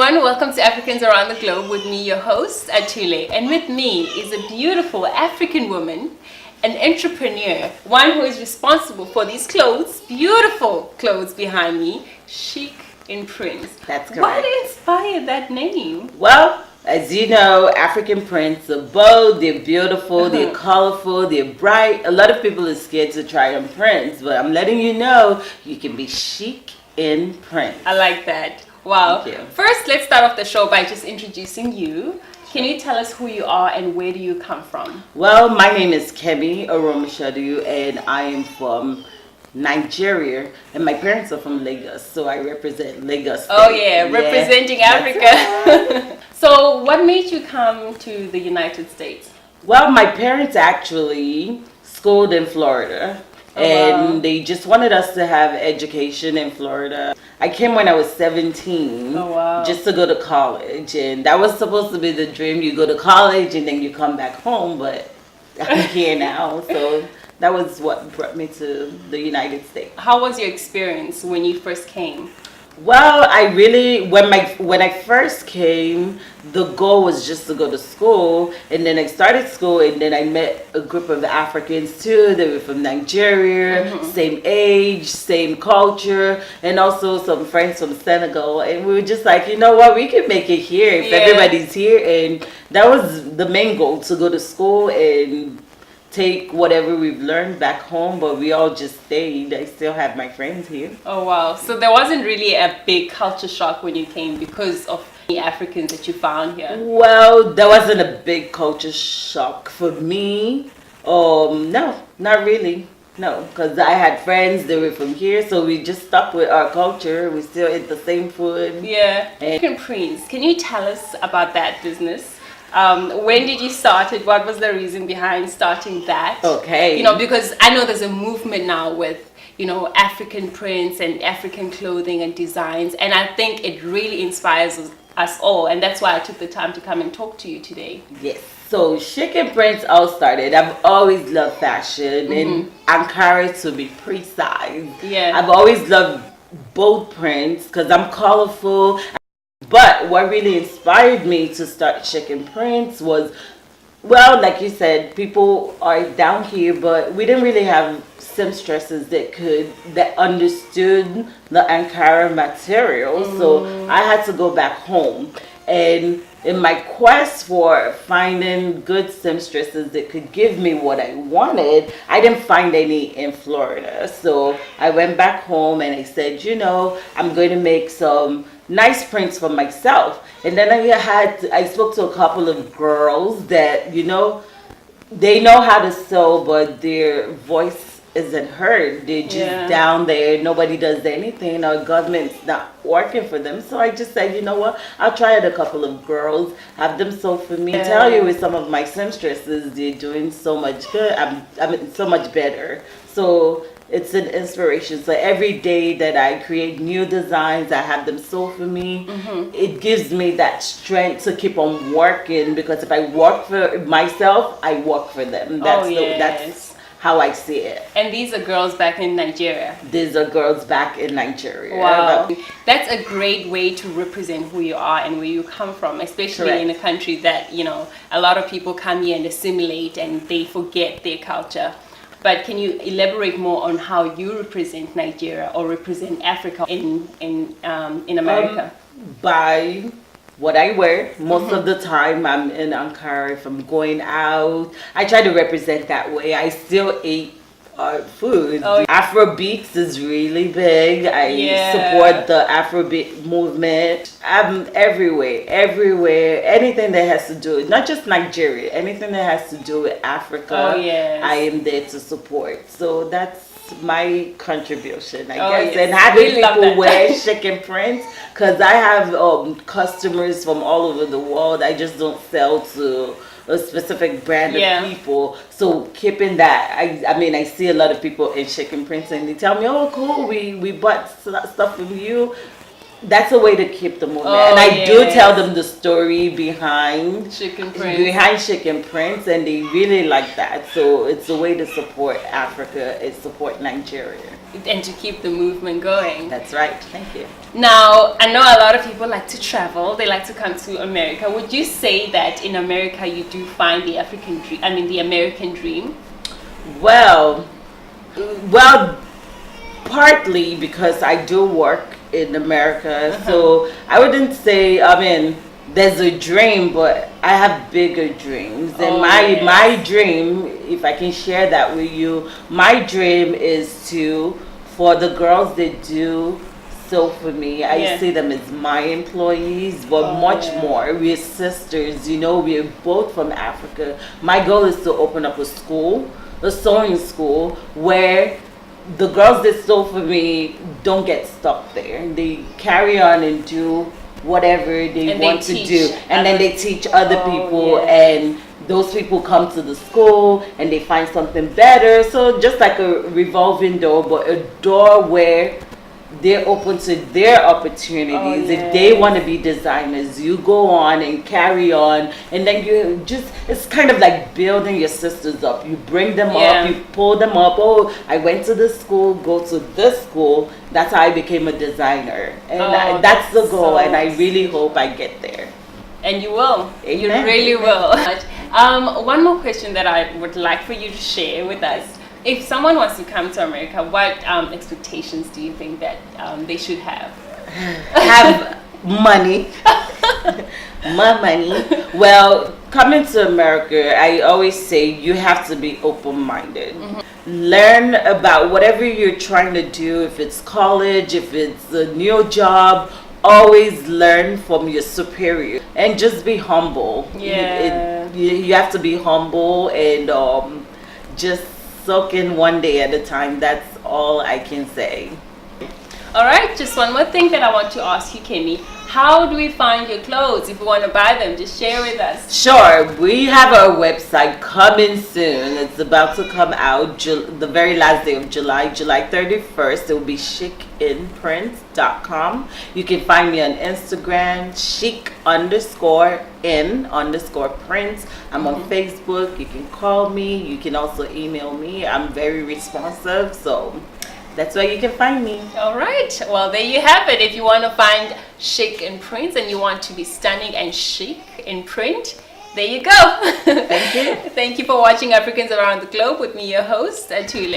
everyone, welcome to Africans Around the Globe with me, your host, Atule. And with me is a beautiful African woman, an entrepreneur, one who is responsible for these clothes, beautiful clothes behind me, Chic in Prints. That's correct. What inspired that name? Well, as you know, African prints are bold, they're beautiful, they're colorful, they're bright. A lot of people are scared to try on prints, but I'm letting you know you can be chic in prints. I like that. Wow. Thank you. First, let's start off the show by just introducing you. Can you tell us who you are and where do you come from? Well, my name is Kemi Oromashadu, and I am from Nigeria, and my parents are from Lagos, so I represent Lagos State. Oh yeah, representing Africa. Right. So what made you come to the United States? Well, my parents actually schooled in Florida. And they just wanted us to have education in Florida. I came when I was 17 just to go to college, and that was supposed to be the dream. You go to college and then you come back home, but I'm here now, so that was what brought me to the United States. How was your experience when you first came? Well, when I first came, the goal was just to go to school, and then I started school, and then I met a group of Africans too. They were from Nigeria, same age, same culture, and also some friends from Senegal. And we were just like, you know what, we can make it here if everybody's here. And that was the main goal, to go to school and take whatever we've learned back home, but we all just stayed. I still have my friends here. Oh wow, so there wasn't really a big culture shock when you came because of the Africans that you found here? Well, there wasn't a big culture shock for me. No, not really. No, because I had friends, they were from here, so we just stuck with our culture. We still ate the same food. Yeah. Chic in Prints, can you tell us about that business? When did you start it? What was the reason behind starting that? Okay. You know, because I know there's a movement now with, you know, African prints and African clothing and designs, and I think it really inspires us all, and that's why I took the time to come and talk to you today. Yes. So Chic in Prints all started. I've always loved fashion and Ankara, to be precise. Yeah. I've always loved bold prints because I'm colorful. But what really inspired me to start Chic in Prints was, well, like you said, people are down here, but we didn't really have seamstresses that understood the Ankara material. So I had to go back home. And in my quest for finding good seamstresses that could give me what I wanted, I didn't find any in Florida. So I went back home and I said, you know, I'm going to make some nice prints for myself. And then I spoke to a couple of girls that, you know, they know how to sew, but their voice isn't heard. They're just down there. Nobody does anything. Our government's not working for them. So I just said, you know what? I'll try it a couple of girls, have them sew for me. I tell you, with some of my seamstresses, they're doing so much good. I mean, so much better. So it's an inspiration. So every day that I create new designs, I have them sew for me. It gives me that strength to keep on working, because if I work for myself, I work for them. That's how I see it. And these are girls back in Nigeria? These are girls back in Nigeria. Wow. That's a great way to represent who you are and where you come from, especially in a country that, you know, a lot of people come here and assimilate and they forget their culture. But can you elaborate more on how you represent Nigeria or represent Africa in America? By what I wear. Most of the time I'm in Ankara. If I'm going out, I try to represent that way. I still eat food. Afrobeats is really big. I support the Afrobeat movement. I'm everywhere. Anything that has to do, not just Nigeria, anything that has to do with Africa, I am there to support. So that's my contribution, I guess. And having people wear Chic in Prints, because I have customers from all over the world. I just don't sell to a specific brand of people. So keeping that, I mean, I see a lot of people in Chic in Prints and they tell me, oh cool, we bought stuff from you. that's a way to keep the movement. Oh, and I do yes. tell them the story behind Chicken Prince. Chicken Prince, and they really like that. So it's a way to support Africa, and support Nigeria. And to keep the movement going. That's right. Thank you. Now, I know a lot of people like to travel. They like to come to America. Would you say that in America you do find the African dream? I mean, the American dream? Well, partly because I do work in America, so I wouldn't say. I mean, there's a dream, but I have bigger dreams. And my dream, if I can share that with you, my dream is for the girls that do so for me, I see them as my employees, but much more. We're sisters, we're both from Africa. My goal is to open up a sewing school, where the girls that sew for me don't get stuck there. They carry on and do whatever they want to do, and then they teach other people, and those people come to the school and they find something better. So just like a revolving door, but a door where they're open to their opportunities. If they want to be designers, you go on and carry on, and then it's kind of like building your sisters up. You bring them up, you pull them up. Oh, I went to this school, go to this school. That's how I became a designer, and that's the goal, and I really hope I get there. And you will. Amen. You really will. One more question that I would like for you to share with us. If someone wants to come to America, what expectations do you think that they should have? Have money. My money. Well, coming to America, I always say you have to be open-minded. Learn about whatever you're trying to do. If it's college, if it's a new job, always learn from your superior and just be humble. You have to be humble and just soak in one day at a time. That's all I can say. All right, just one more thing that I want to ask you, Kemi. How do we find your clothes? If we want to buy them, just share with us. Sure, we have our website coming soon. It's about to come out the very last day of July 31st. It will be chicinprints.com. You can find me on Instagram, chic_in_prints. I'm on Facebook. You can call me. You can also email me. I'm very responsive, so that's where you can find me. All right. Well, there you have it. If you want to find chic in print and you want to be stunning and chic in print, there you go. Thank you. Thank you for watching Africans Around the Globe with me, your host, Atule.